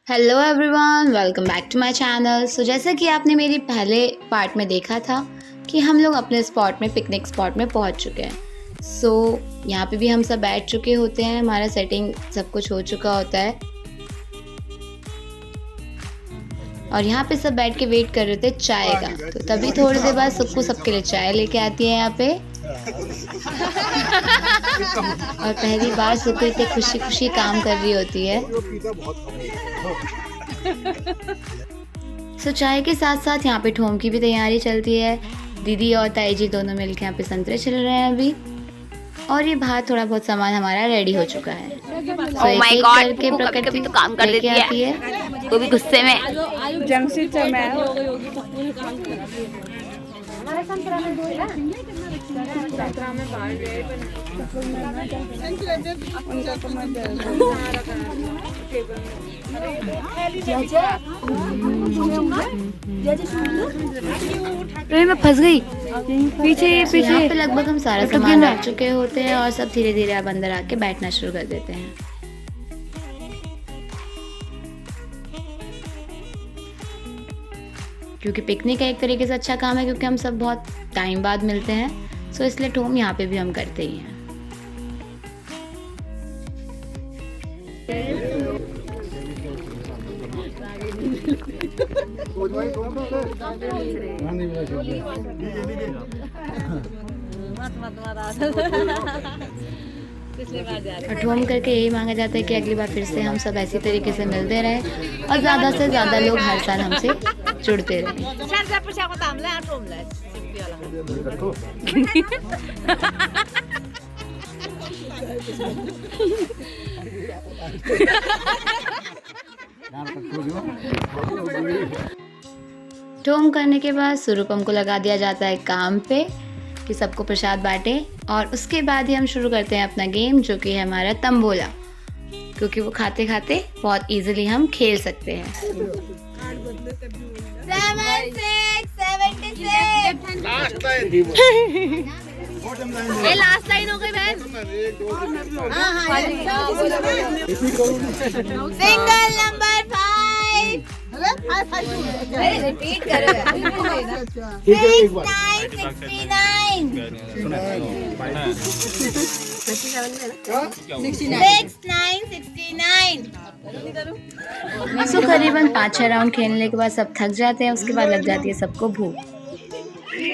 Hello everyone, welcome back to my channel. जैसा कि आपने मेरी पहले पार्ट में देखा था कि हम लोग अपने स्पॉट में पिकनिक स्पॉट में पहुंच चुके हैं। यहाँ पे भी हम सब बैठ चुके होते हैं, हमारा सेटिंग सब कुछ हो चुका होता है और यहाँ पे सब बैठ के वेट कर रहे थे चाय का। तो तभी थोड़ी देर बाद सुक्कू सबके लिए चाय लेके आती है यहाँ पे और पहली बार सुक्कू इतनी खुशी खुशी काम कर रही होती है। चाय के साथ साथ यहाँ पे ठोम की भी तैयारी चलती है। दीदी और ताई जी दोनों मिलकर यहाँ पे संतरे छिल रहे हैं अभी, और ये बाहर थोड़ा बहुत सामान हमारा रेडी हो चुका है। एक एक करके प्रकृति तो काम कर देती है, वो भी गुस्से में। मैं फंस गई पीछे। यहाँ पे लगभग हम सारा सामान रख चुके होते हैं और सब धीरे धीरे अब अंदर आके बैठना शुरू कर देते हैं। क्योंकि पिकनिक एक तरीके से अच्छा काम है, क्योंकि हम सब बहुत टाइम बाद मिलते हैं, सो इसलिए ठोम यहाँ पे भी हम करते ही हैं। ठोम करके यही मांगा जाता है कि अगली बार फिर से हम सब ऐसी तरीके से मिलते रहें और ज़्यादा से ज़्यादा लोग हर साल हमसे जुड़ते रहें। ठोम करने के बाद स्वरूपम को लगा दिया जाता है काम पे कि सबको प्रसाद बांटे, और उसके बाद ही हम शुरू करते हैं अपना गेम, जो कि है हमारा तंबोला, क्योंकि वो खाते खाते बहुत इजीली हम खेल सकते हैं। ये लास्ट लाइन हो गई बहन। सिंगल नंबर 5 रिपीट करो। 69 करीबन 5-6 राउंड खेलने के बाद सब थक जाते हैं, उसके बाद लग जाती है सबको भूख।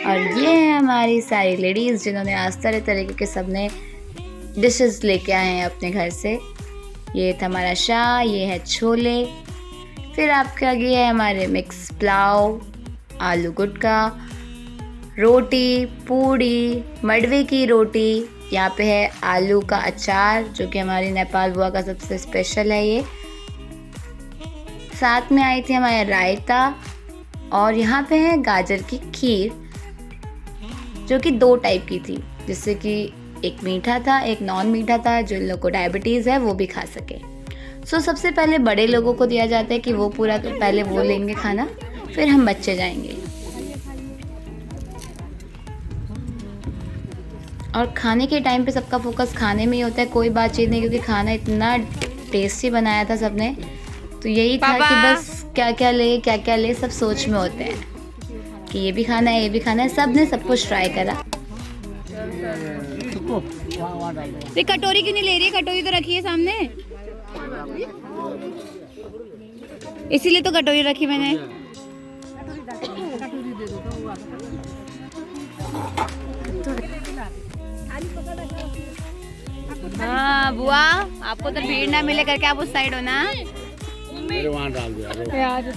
और ये है हमारी सारी लेडीज़ जिन्होंने आज तरह तरीके के सबने डिशेस लेके आए हैं अपने घर से। ये था हमारा शाह, ये है छोले, फिर आपके आगे है हमारे मिक्स पुलाव, आलू गुटका, रोटी, पूड़ी, मडवे की रोटी, यहाँ पे है आलू का अचार जो कि हमारी नेपाल बुआ का सबसे स्पेशल है। ये साथ में आई थी हमारा रायता, और यहाँ पे है गाजर की खीर जो कि 2 टाइप की थी, जिससे कि एक मीठा था एक नॉन मीठा था, जो लोगों को डायबिटीज़ है वो भी खा सके। सबसे पहले बड़े लोगों को दिया जाता है कि वो पूरा तो पहले वो लेंगे खाना, फिर हम बच्चे जाएंगे। और खाने के टाइम पे सबका फोकस खाने में ही होता है, कोई बातचीत नहीं, क्योंकि खाना इतना टेस्टी बनाया था सबने, तो यही था कि बस क्या क्या ले सब सोच में होते हैं कि ये भी खाना है ये भी खाना है। सब ने सब कुछ ट्राई करा। ये कटोरी क्यों नहीं ले रही है? कटोरी तो रखी है सामने, इसीलिए तो कटोरी रखी मैंने। हाँ बुआ, आपको तो भीड़ ना मिले करके आप उस साइड हो ना।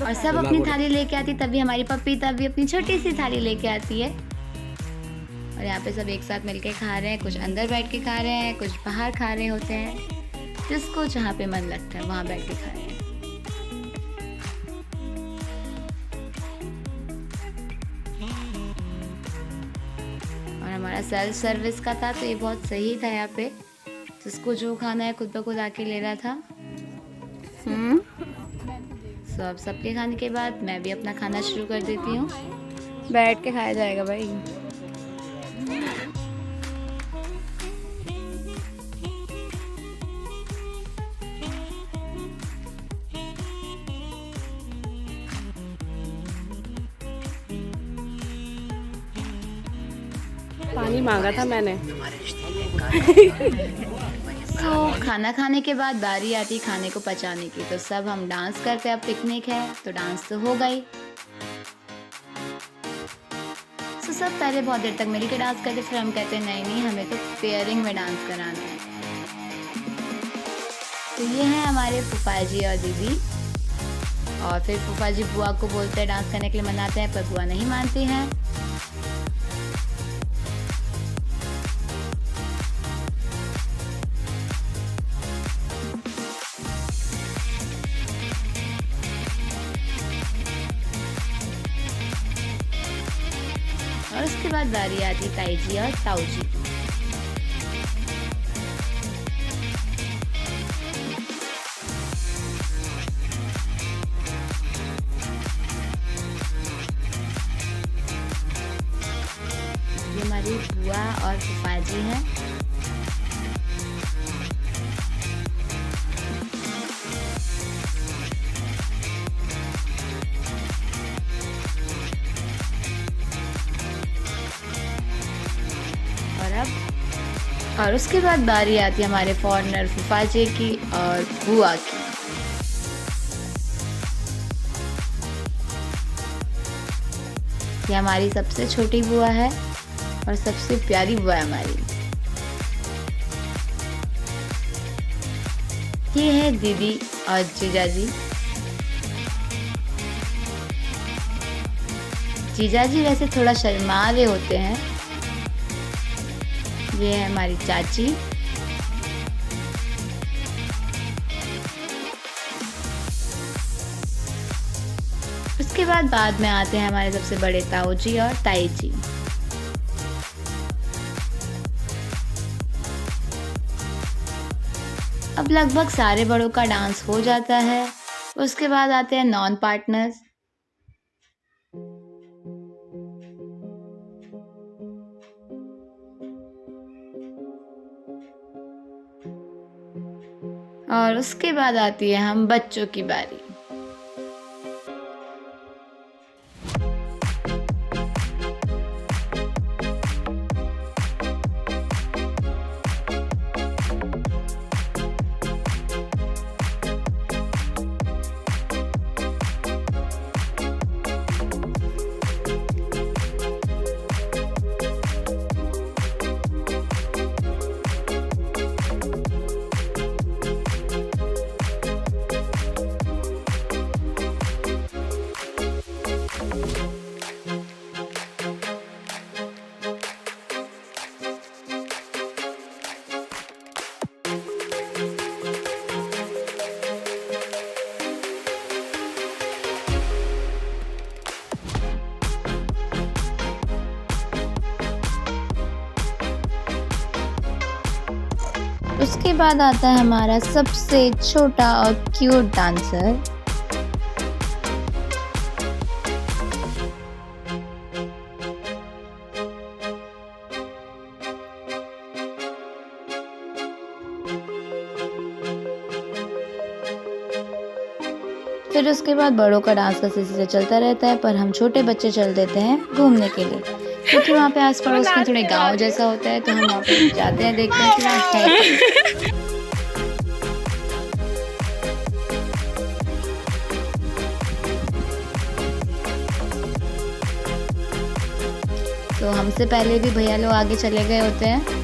और सब अपनी थाली लेके आती, तभी हमारी पप्पी तभी अपनी छोटी सी थाली लेके आती है, और यहाँ पे सब एक साथ मिलके खा रहे हैं। कुछ अंदर बैठ के खा रहे हैं, कुछ बाहर खा रहे होते हैं, जिसको जहाँ पे मन लगता है वहाँ बैठ के खा रहे हैं। और हमारा सेल्फ सर्विस का था, तो ये बहुत सही था। यहाँ पे जिसको जो खाना है खुद ब खुद आके ले रहा था। अब सबके खाने के बाद मैं भी अपना खाना शुरू कर देती हूँ। बैठ के खाया जाएगा भाई। पानी मांगा था मैंने। तो खाना खाने के बाद बारी आती खाने को पचाने की, तो सब हम डांस करते हैं। अब पिकनिक है तो डांस तो हो गई। तो सब पहले बहुत देर तक मिल के डांस करते, फिर हम कहते हैं नहीं हमें तो पेयरिंग में डांस कराना है। तो ये है हमारे फूफा जी और दीदी, और फिर फूफा जी बुआ को बोलते हैं डांस करने के लिए, मनाते हैं, पर बुआ नहीं मानती हैं। और उसके बाद बारी आती ताई जी और ताऊ जी। ये हमारी बुआ और फूफा जी हैं। और उसके बाद बारी आती है हमारे फॉरेनर फूफा जी की और बुआ की। ये हमारी सबसे छोटी बुआ है और सबसे प्यारी बुआ है हमारी। ये है दीदी और जीजा जी। जीजा जी वैसे थोड़ा शर्माले होते हैं। ये है हमारी चाची। उसके बाद में आते हैं हमारे सबसे बड़े ताऊ जी और ताई जी। अब लगभग सारे बड़ों का डांस हो जाता है। उसके बाद आते हैं नॉन पार्टनर्स। और उसके बाद आती है हम बच्चों की बारी। उसके बाद आता है हमारा सबसे छोटा और क्यूट डांसर। फिर उसके बाद बड़ों का डांस का सिलसिला चलता रहता है, पर हम छोटे बच्चे चल देते हैं घूमने के लिए, क्योंकि वहाँ पे आस पड़ोस में थोड़े गांव जैसा होता है, तो हम वहाँ पे जाते हैं, देखते हैं कि वहाँ है। तो हमसे पहले भी भैया लोग आगे चले गए होते हैं।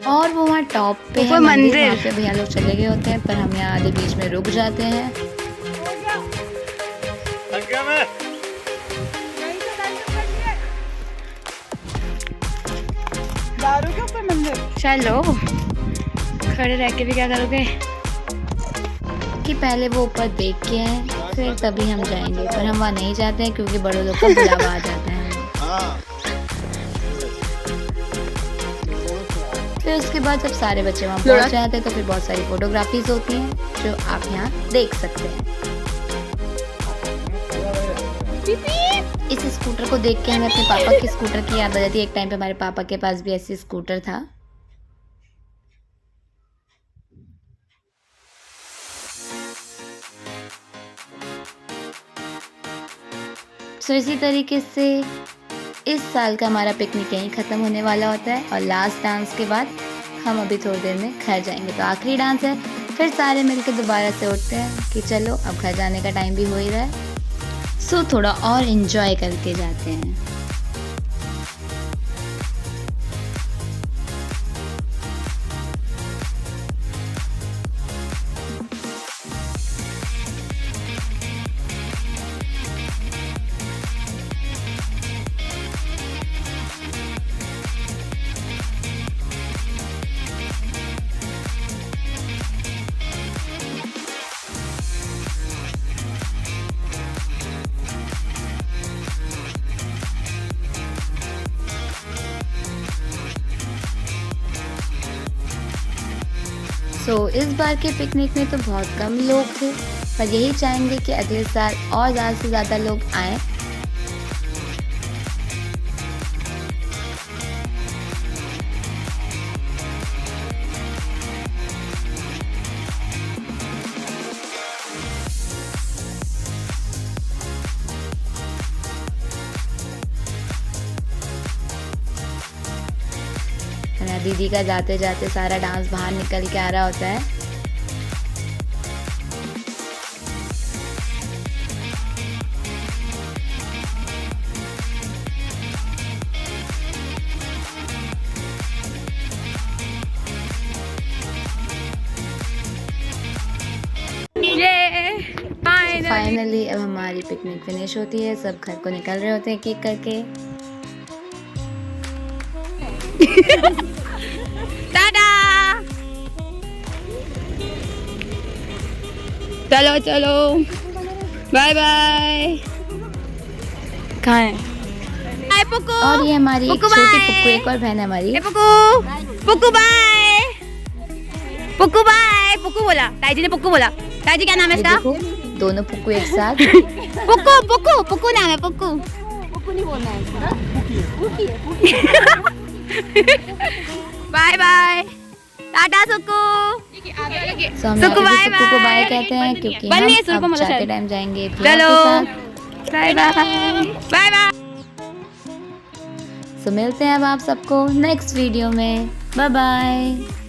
और वो वहाँ टॉप पे है मंदिर, वहाँ पे भैया लोग चले गए होते हैं, पर हम यहाँ आधे बीच में रुक जाते हैं। चलो खड़े रह के भी क्या करोगे, कि पहले वो ऊपर देख के आए फिर तभी हम जाएंगे, पर हम वहाँ नहीं जाते हैं क्योंकि बड़े लोग का बुलावा आ जाता है। फिर उसके बाद जब सारे बच्चे वहाँ पहुँच जाते हैं तो फिर बहुत सारी फोटोग्राफीज होती हैं जो आप यहाँ देख सकते हैं। इस स्कूटर को देख के हमें अपने पापा के स्कूटर की याद आ जाती है। एक टाइम पे हमारे पापा के पास भी ऐसी स्कूटर था। सो इसी तरीके से इस साल का हमारा पिकनिक यहीं ख़त्म होने वाला होता है और लास्ट डांस के बाद हम अभी थोड़ी देर में घर जाएंगे। तो आखिरी डांस है, फिर सारे मिलकर दोबारा से उठते हैं कि चलो अब घर जाने का टाइम भी हो ही रहा है। सो थोड़ा और इन्जॉय करके जाते हैं। सो इस बार के पिकनिक में तो बहुत कम लोग थे, पर यही चाहेंगे कि अगले साल और ज़्यादा से ज़्यादा लोग आएँ। मेरा दीदी का जाते जाते सारा डांस बाहर निकल के आ रहा होता है। फाइनली अब हमारी पिकनिक फिनिश होती है, सब घर को निकल रहे होते हैं केक करके। टाटा। चलो चलो, बाय बाय। कहाँ है? हाय पुक्कू। और ये हमारी पुक्कू छोटी बाय। पुक्कू एक और बहन है हमारी। ए पुक्कू, पुक्कू बाय। पुक्कू बाय। पुक्कू बोला, ताई जी ने पुक्कू बोला। ताई जी क्या नाम है ये इसका? देखो दोनों पुक्कू एक साथ। पुक्कू पुक्कू पुक्कू नाम है पुक्कू। पुक्कू नहीं बोलना है इसका। Bye bye, tata Sukku. So हम सुक्कू यहाँ पे बाय सुक्कू को बाय बाय। कहते हैं क्योंकि बन रही है हम सुक्कू अब मतलब जाते शायद। टाइम जाएंगे प्रिया चलो के साथ। Bye bye bye bye. So मिलते हैं अब आप सबको नेक्स्ट वीडियो में। Bye bye.